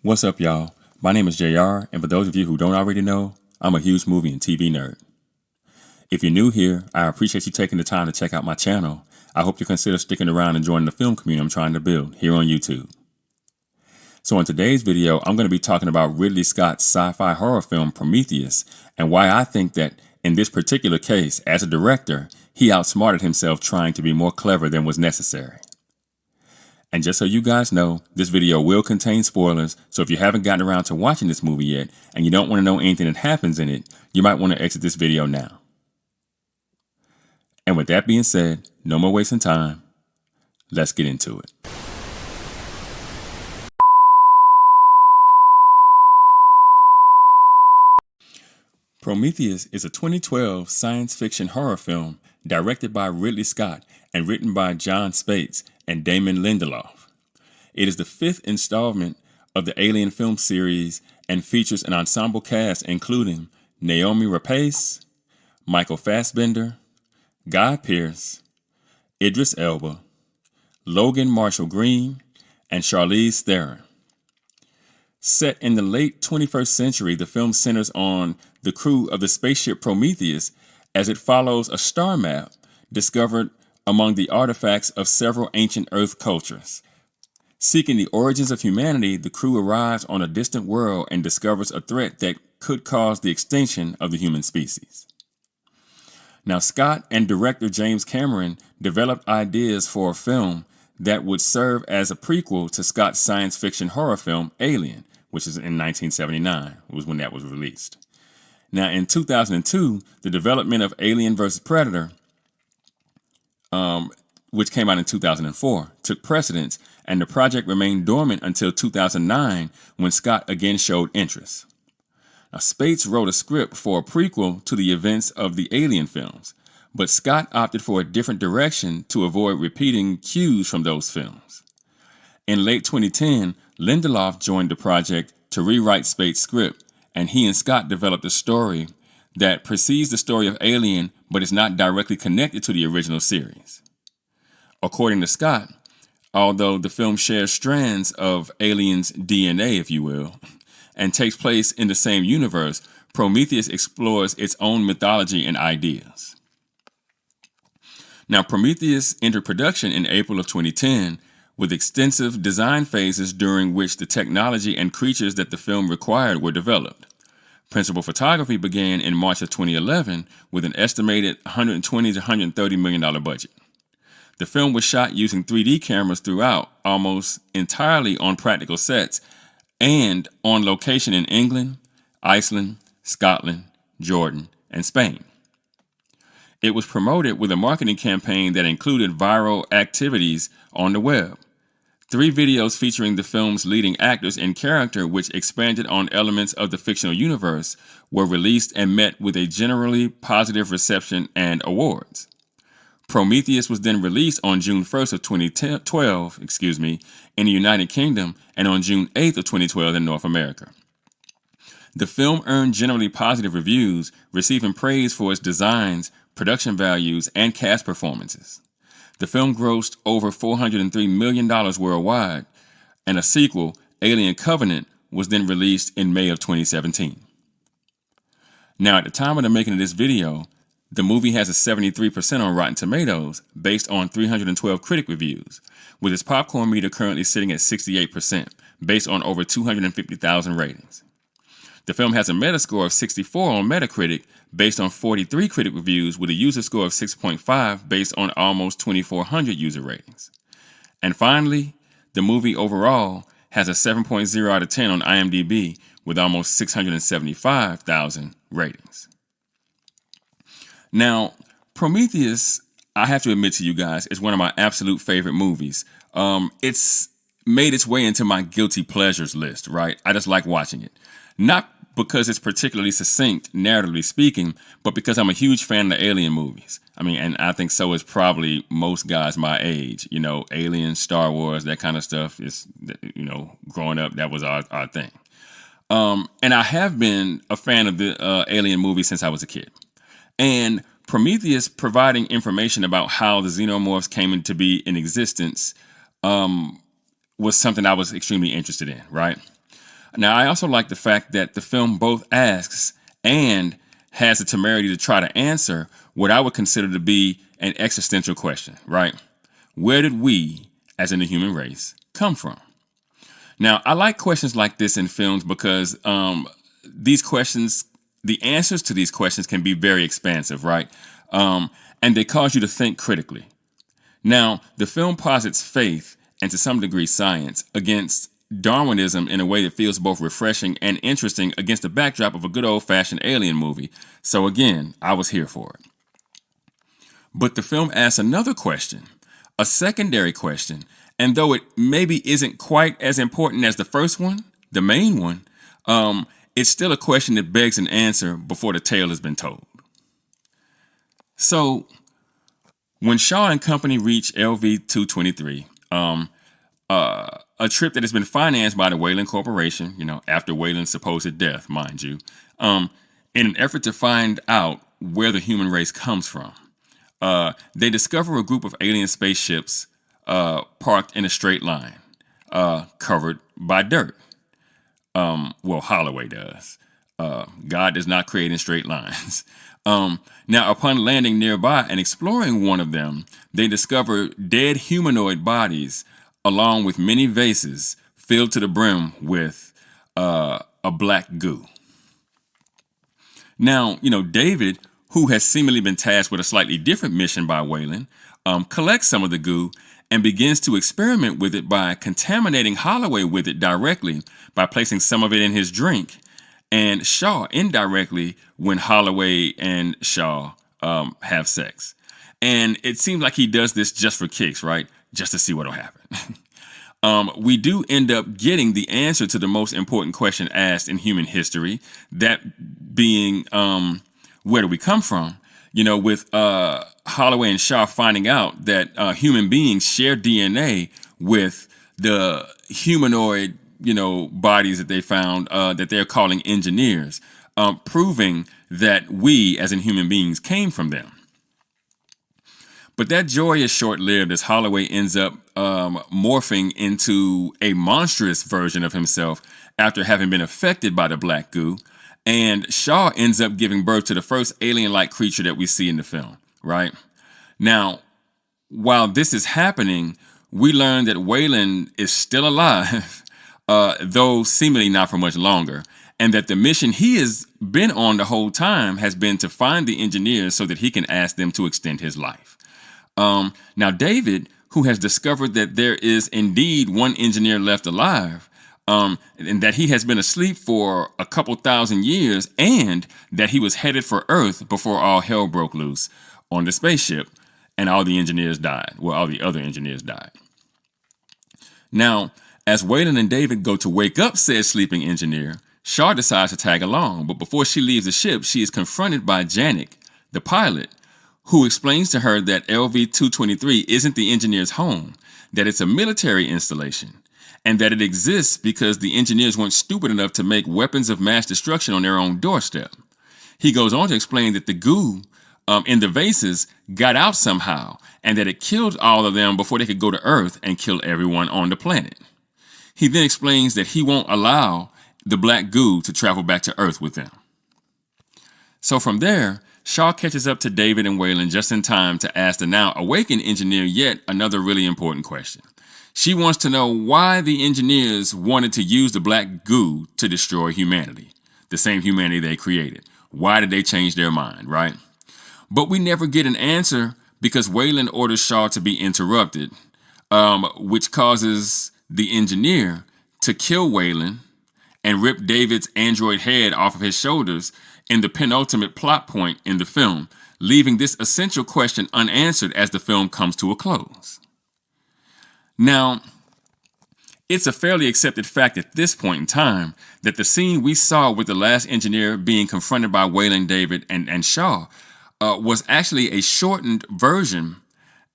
What's up, y'all? My name is JR, and for those of you who don't already know, I'm a huge movie and TV nerd. If you're new here, I appreciate you taking the time to check out my channel. I hope you consider sticking around and joining the film community I'm trying to build here on YouTube. So in today's video, I'm going to be talking about Ridley Scott's sci-fi horror film Prometheus and why I think that in this particular case, as a director, he outsmarted himself trying to be more clever than was necessary. And just so you guys know, this video will contain spoilers, so if you haven't gotten around to watching this movie yet and you don't want to know anything that happens in it, you might want to exit this video now. And with that being said, no more wasting time. Let's get into it. Prometheus is a 2012 science fiction horror film directed by Ridley Scott and written by Jon Spaihts and Damon Lindelof. It is the fifth installment of the Alien film series and features an ensemble cast including Naomi Rapace, Michael Fassbender, Guy Pearce, Idris Elba, Logan Marshall Green, and Charlize Theron. Set in the late 21st century, the film centers on the crew of the spaceship Prometheus as it follows a star map discovered among the artifacts of several ancient Earth cultures. Seeking the origins of humanity, the crew arrives on a distant world and discovers a threat that could cause the extinction of the human species. Now, Scott and director James Cameron developed ideas for a film that would serve as a prequel to Scott's science fiction horror film Alien, which is in 1979, was when that was released. Now, in 2002, the development of Alien vs. Predator, which came out in 2004, took precedence, and the project remained dormant until 2009 when Scott again showed interest. Now, Spaihts wrote a script for a prequel to the events of the Alien films, but Scott opted for a different direction to avoid repeating cues from those films. In late 2010, Lindelof joined the project to rewrite Spaihts' script, and he and Scott developed a story that precedes the story of Alien but is not directly connected to the original series. According to Scott, although the film shares strands of Alien's DNA, if you will, and takes place in the same universe, Prometheus explores its own mythology and ideas. Now, Prometheus entered production in April of 2010 with extensive design phases during which the technology and creatures that the film required were developed. Principal photography began in March of 2011 with an estimated $120 to $130 million budget. The film was shot using 3D cameras throughout, almost entirely on practical sets, and on location in England, Iceland, Scotland, Jordan, and Spain. It was promoted with a marketing campaign that included viral activities on the web. 3 videos featuring the film's leading actors in character, which expanded on elements of the fictional universe, were released and met with a generally positive reception and awards. Prometheus was then released on June 1st of 2012, in the United Kingdom, and on June 8th of 2012 in North America. The film earned generally positive reviews, receiving praise for its designs, production values, and cast performances. The film grossed over $403 million worldwide, and a sequel, Alien Covenant, was then released in May of 2017. Now, at the time of the making of this video, the movie has a 73% on Rotten Tomatoes based on 312 critic reviews, with its popcorn meter currently sitting at 68% based on over 250,000 ratings. The film has a Metascore of 64 on Metacritic based on 43 critic reviews with a user score of 6.5 based on almost 2,400 user ratings. And finally, the movie overall has a 7.0 out of 10 on IMDb with almost 675,000 ratings. Now, Prometheus, I have to admit to you guys, is one of my absolute favorite movies. It's made its way into my guilty pleasures list, right? I just like watching it. Not because it's particularly succinct, narratively speaking, but because I'm a huge fan of the Alien movies. I mean, and I think so is probably most guys my age. You know, Alien, Star Wars, that kind of stuff is, growing up, that was our thing. And I have been a fan of the Alien movies since I was a kid. And Prometheus providing information about how the xenomorphs came into be in existence was something I was extremely interested in, right? Now, I also like the fact that the film both asks and has the temerity to try to answer what I would consider to be an existential question, right? Where did we, as in the human race, come from? Now, I like questions like this in films because these questions, the answers to these questions can be very expansive, right? And they cause you to think critically. Now, the film posits faith and to some degree science against Darwinism in a way that feels both refreshing and interesting against the backdrop of a good old-fashioned alien movie. So again, I was here for it. But the film asks another question, a secondary question, and though it maybe isn't quite as important as the first one, the main one, it's still a question that begs an answer before the tale has been told. So, when Shaw and company reach LV-223, a trip that has been financed by the Weyland Corporation, after Weyland's supposed death, mind you, in an effort to find out where the human race comes from, they discover a group of alien spaceships parked in a straight line, covered by dirt. Well, Holloway does. God does not create in straight lines. Now, upon landing nearby and exploring one of them, they discover dead humanoid bodies along with many vases filled to the brim with a black goo. Now, David, who has seemingly been tasked with a slightly different mission by Weyland, collects some of the goo and begins to experiment with it by contaminating Holloway with it directly by placing some of it in his drink, and Shaw indirectly when Holloway and Shaw have sex. And it seems like he does this just for kicks, right? Just to see what'll happen. We do end up getting the answer to the most important question asked in human history, that being, where do we come from? With Holloway and Shaw finding out that human beings share DNA with the humanoid, bodies that they found that they're calling engineers, proving that we, as in human beings, came from them. But that joy is short-lived as Holloway ends up morphing into a monstrous version of himself after having been affected by the black goo, and Shaw ends up giving birth to the first alien-like creature that we see in the film, right? Now, while this is happening, we learn that Weyland is still alive, though seemingly not for much longer, and that the mission he has been on the whole time has been to find the engineers so that he can ask them to extend his life. Now, David, who has discovered that there is indeed one engineer left alive, and that he has been asleep for a couple thousand years, and that he was headed for Earth before all hell broke loose on the spaceship, and all the engineers died. Well, all the other engineers died. Now, as Weyland and David go to wake up said sleeping engineer, Shaw decides to tag along, but before she leaves the ship, she is confronted by Janik, the pilot, who explains to her that LV-223 isn't the engineer's home, that it's a military installation, and that it exists because the engineers weren't stupid enough to make weapons of mass destruction on their own doorstep. He goes on to explain that the goo in the vases got out somehow, and that it killed all of them before they could go to Earth and kill everyone on the planet. He then explains that he won't allow the black goo to travel back to Earth with them. So from there, Shaw catches up to David and Weyland just in time to ask the now awakened engineer yet another really important question. She wants to know why the engineers wanted to use the black goo to destroy humanity, the same humanity they created. Why did they change their mind, right? But we never get an answer because Weyland orders Shaw to be interrupted, which causes the engineer to kill Weyland and rip David's android head off of his shoulders in the penultimate plot point in the film, leaving this essential question unanswered as the film comes to a close. Now, it's a fairly accepted fact at this point in time that the scene we saw with the last engineer being confronted by Weyland, David, and Shaw was actually a shortened version,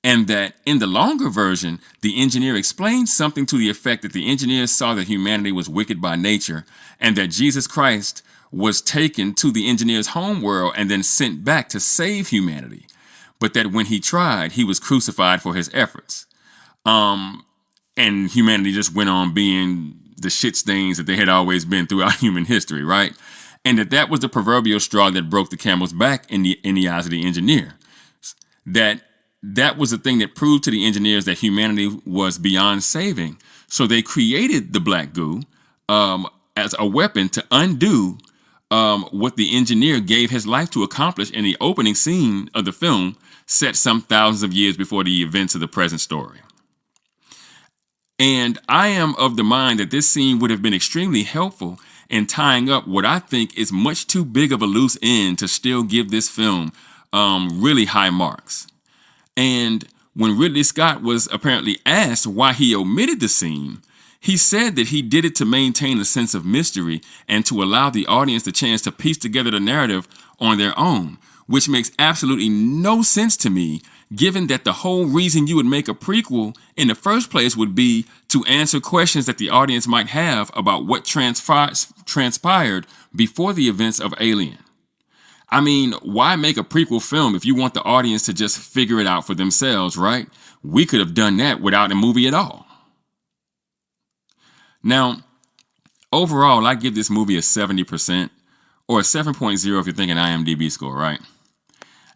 and that in the longer version, the engineer explains something to the effect that the engineers saw that humanity was wicked by nature, and that Jesus Christ was taken to the engineer's homeworld and then sent back to save humanity, but that when he tried, he was crucified for his efforts. And humanity just went on being the shit stains that they had always been throughout human history, right? And that was the proverbial straw that broke the camel's back in the eyes of the engineer. That was the thing that proved to the engineers that humanity was beyond saving. So they created the black goo as a weapon to undo what the engineer gave his life to accomplish in the opening scene of the film, set some thousands of years before the events of the present story. And I am of the mind that this scene would have been extremely helpful in tying up what I think is much too big of a loose end to still give this film really high marks. And when Ridley Scott was apparently asked why he omitted the scene, he said that he did it to maintain a sense of mystery and to allow the audience the chance to piece together the narrative on their own, which makes absolutely no sense to me, given that the whole reason you would make a prequel in the first place would be to answer questions that the audience might have about what transpired before the events of Alien. I mean, why make a prequel film if you want the audience to just figure it out for themselves, right? We could have done that without a movie at all. Now, overall, I give this movie a 70%, or a 7.0 if you're thinking IMDb score, right?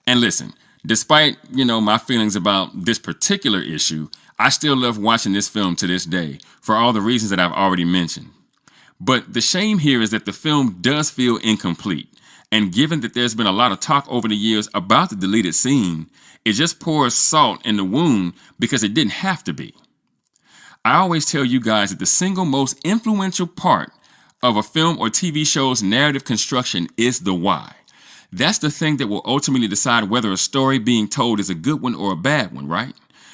And listen, despite, my feelings about this particular issue, I still love watching this film to this day for all the reasons that I've already mentioned. But the shame here is that the film does feel incomplete. And given that there's been a lot of talk over the years about the deleted scene, it just pours salt in the wound because it didn't have to be. I always tell you guys that the single most influential part of a film or TV show's narrative construction is the why. That's the thing that will ultimately decide whether a story being told is a good one or a bad one, right?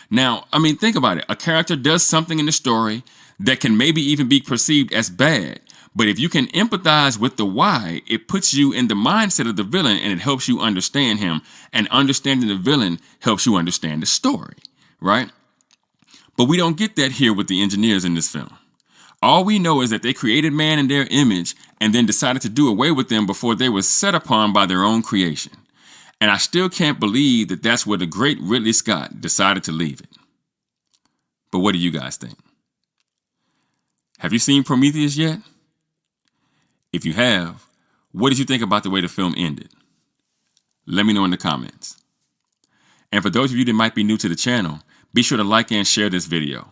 Now, think about it. A character does something in the story that can maybe even be perceived as bad. But if you can empathize with the why, it puts you in the mindset of the villain and it helps you understand him. And understanding the villain helps you understand the story, right? But we don't get that here with the engineers in this film. All we know is that they created man in their image and then decided to do away with them before they were set upon by their own creation. And I still can't believe that that's where the great Ridley Scott decided to leave it. But what do you guys think? Have you seen Prometheus yet? If you have, what did you think about the way the film ended? Let me know in the comments. And for those of you that might be new to the channel, be sure to like and share this video.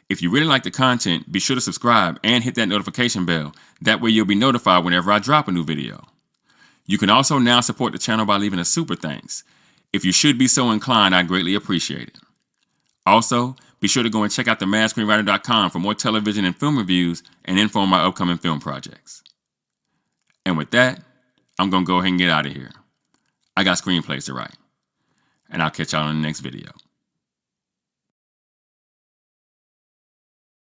If you really like the content, be sure to subscribe and hit that notification bell. That way you'll be notified whenever I drop a new video. You can also now support the channel by leaving a super thanks. If you should be so inclined, I greatly appreciate it. Also, be sure to go and check out themadscreenwriter.com for more television and film reviews and info on my upcoming film projects. And with that, I'm going to go ahead and get out of here. I got screenplays to write. And I'll catch y'all in the next video.